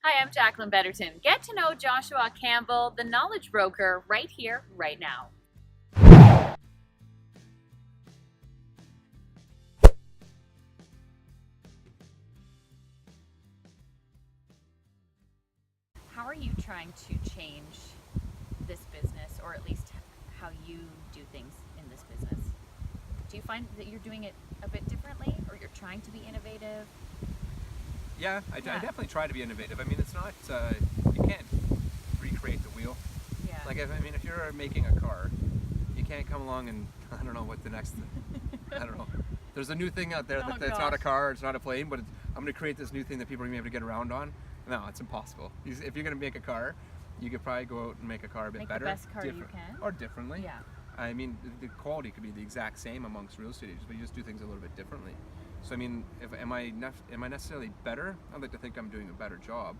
Hi, I'm Jacqueline Betterton. Get to know Joshua Campbell, the knowledge broker, right here, right now. How are you trying to change this business, or at least how you do things in this business? Do you find that you're doing it a bit differently, or you're trying to be innovative? Yeah, I definitely try to be innovative. I mean, it's not, you can't recreate the wheel. Yeah. Like, if you're making a car, you can't come along and, I don't know what the next, I don't know. There's a new thing out there that's not a car, it's not a plane, but I'm going to create this new thing that people are going to be able to get around on. No, it's impossible. If you're going to make a car, you could probably go out and make a car a bit better. The best car you can. Or differently. Yeah. I mean, the quality could be the exact same amongst real estate agents, but you just do things a little bit differently. So I mean, am I necessarily better? I'd like to think I'm doing a better job,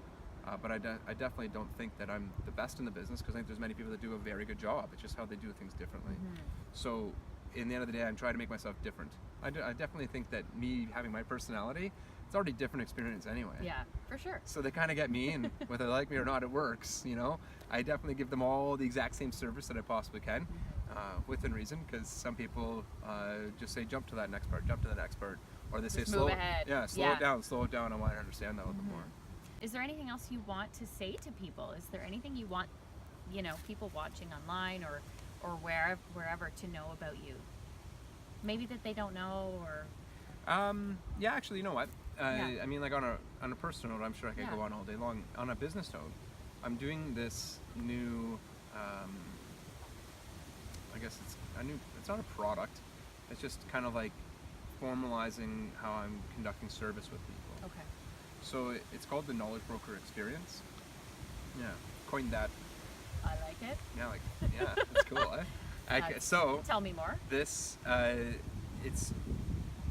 but I definitely don't think that I'm the best in the business, because I think there's many people that do a very good job. It's just how they do things differently. Mm-hmm. So in the end of the day, I'm trying to make myself different. I definitely think that me having my personality, it's already a different experience anyway. Yeah, for sure. So they kind of get me, and whether they like me or not, it works. You know, I definitely give them all the exact same service that I possibly can, within reason. Because some people just say, "Jump to that next part, jump to the next part," or they say, "Slow ahead." Yeah, slow it down, slow it down. I want to understand that a little bit more. Is there anything else you want to say to people? Is there anything you want, people watching online or wherever to know about you? Maybe that they don't know, or yeah, actually, you know what? Yeah. I mean, like on a personal note, I'm sure I could go on all day long. On a business note, I'm doing this new, I guess it's not a product. It's just kind of like formalizing how I'm conducting service with people. Okay. So it's called the Knowledge Broker Experience. Yeah, coined that. I like it. Yeah, that's cool. So tell me more. This,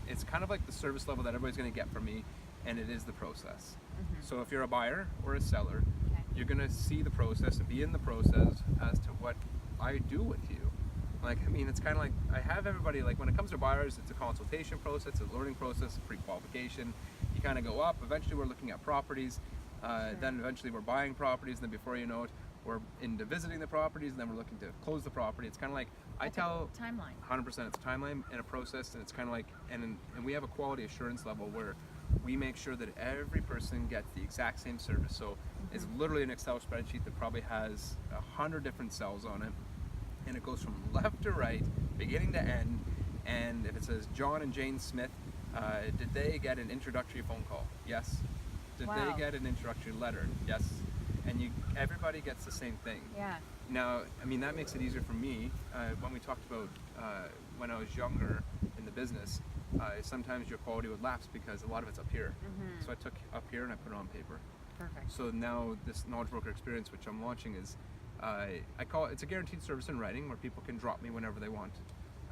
it's kind of like the service level that everybody's going to get from me, and it is the process. Mm-hmm. So if you're a buyer or a seller, you're going to see the process and be in the process as to what I do with you. Like, I mean, it's kind of like I have everybody, like when it comes to buyers, it's a consultation process, it's a learning process, a pre-qualification. You kind of go up, eventually we're looking at properties, then eventually we're buying properties, and then before you know it, we're into visiting the properties, and then we're looking to close the property. It's kind of like I tell timeline. 100%, it's a timeline and a process, and it's kind of like, and we have a quality assurance level where we make sure that every person gets the exact same service. So it's literally an Excel spreadsheet that probably has 100 different cells on it, and it goes from left to right, beginning to end. And if it says John and Jane Smith, did they get an introductory phone call? Yes. Did they get an introductory letter? Yes. And everybody gets the same thing. Yeah. Now, I mean, that makes it easier for me. When we talked about when I was younger in the business, sometimes your quality would lapse because a lot of it's up here. Mm-hmm. So I took up here and I put it on paper. Perfect. So now this Knowledge Broker Experience, which I'm launching, is I call it's a guaranteed service in writing where people can drop me whenever they want.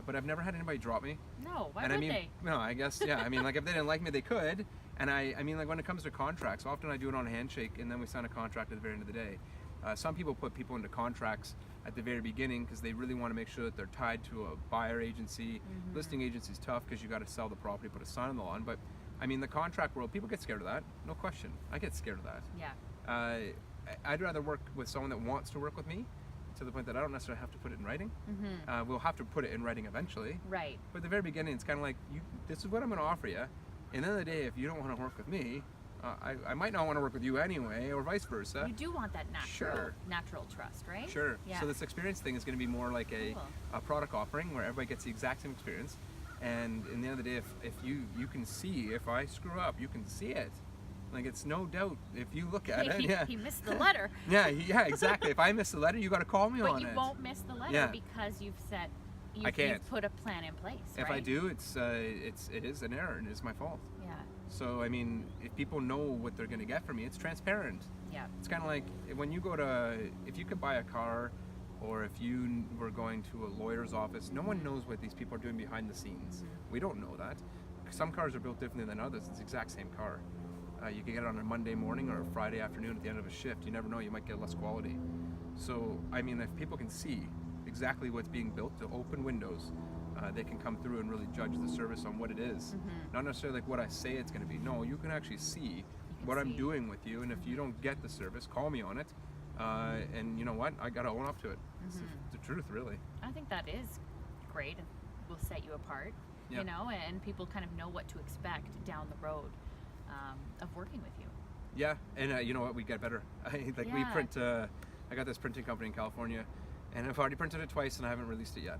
But I've never had anybody drop me. No, why would they? No, I guess, yeah. I mean, like if they didn't like me, they could. And I mean, like when it comes to contracts, often I do it on a handshake, and then we sign a contract at the very end of the day. Some people put people into contracts at the very beginning because they really want to make sure that they're tied to a buyer agency. Mm-hmm. Listing agency is tough because you got to sell the property, put a sign on the lawn. But I mean, the contract world, people get scared of that. No question. I get scared of that. Yeah. I'd rather work with someone that wants to work with me, to the point that I don't necessarily have to put it in writing. Mm-hmm. We'll have to put it in writing eventually. Right. But at the very beginning, it's kind of like, this is what I'm going to offer you. And at the end of the day, if you don't want to work with me, I might not want to work with you anyway, or vice versa. You do want that natural trust, right? Sure. Yeah. So this experience thing is going to be more like a product offering where everybody gets the exact same experience. And in the end of the day, if you can see, if I screw up, you can see it. Like, it's no doubt if you look at it. Yeah. He missed the letter. Yeah, exactly. If I miss the letter, you got to call me on it. But you won't miss the letter because you've put a plan in place. If right? I do, it is an error and it's my fault. Yeah. So I mean, if people know what they're going to get from me, it's transparent. Yeah. It's kind of like when you go to, if you could buy a car, or if you were going to a lawyer's office, no one knows what these people are doing behind the scenes. Mm-hmm. We don't know that. Some cars are built differently than others. It's the exact same car. You can get it on a Monday morning or a Friday afternoon at the end of a shift. You never know, you might get less quality. So, I mean, if people can see exactly what's being built, the open windows, they can come through and really judge the service on what it is. Mm-hmm. Not necessarily like what I say it's going to be. No, you can actually see what I'm see. doing with you, and if you don't get the service, call me on it. And you know what? I gotta own up to it. It's the truth, really. I think that is great and will set you apart, Yeah. you know, and people kind of know what to expect down the road of working with you. Yeah, and you know what? We get better. We Yeah. print. I got this printing company in California, and I've already printed it twice, and I haven't released it yet.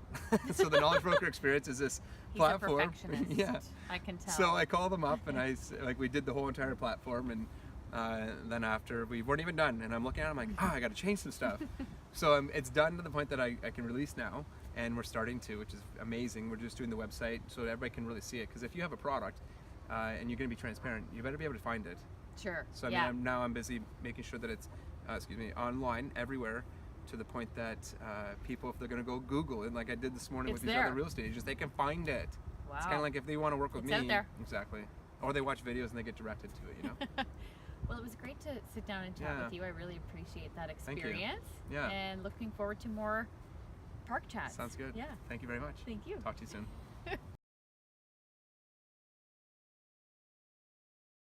So the Knowledge Broker Experience is this He's platform. a perfectionist. Yeah. I can tell. So I call them up, and we did the whole entire platform, and then after we weren't even done, and I'm looking at it, I'm like, I got to change some stuff. So it's done to the point that I can release now, and we're starting to, which is amazing. We're just doing the website so that everybody can really see it. Because if you have a product and you're going to be transparent, you better be able to find it. Sure. So I'm busy making sure that it's online everywhere, to the point that people, if they're going to go Google it, like I did this morning It's with these there. other real estate agents, they can find it. Wow. It's kind of like if they want to work with It's me, out there. exactly, or they watch videos and they get directed to it. You know. Well, it was great to sit down and chat Yeah. with you. I really appreciate that Thank you. experience. Yeah. And looking forward to more park chats. Sounds good. Yeah. Thank you very much. Thank you. Talk to you soon.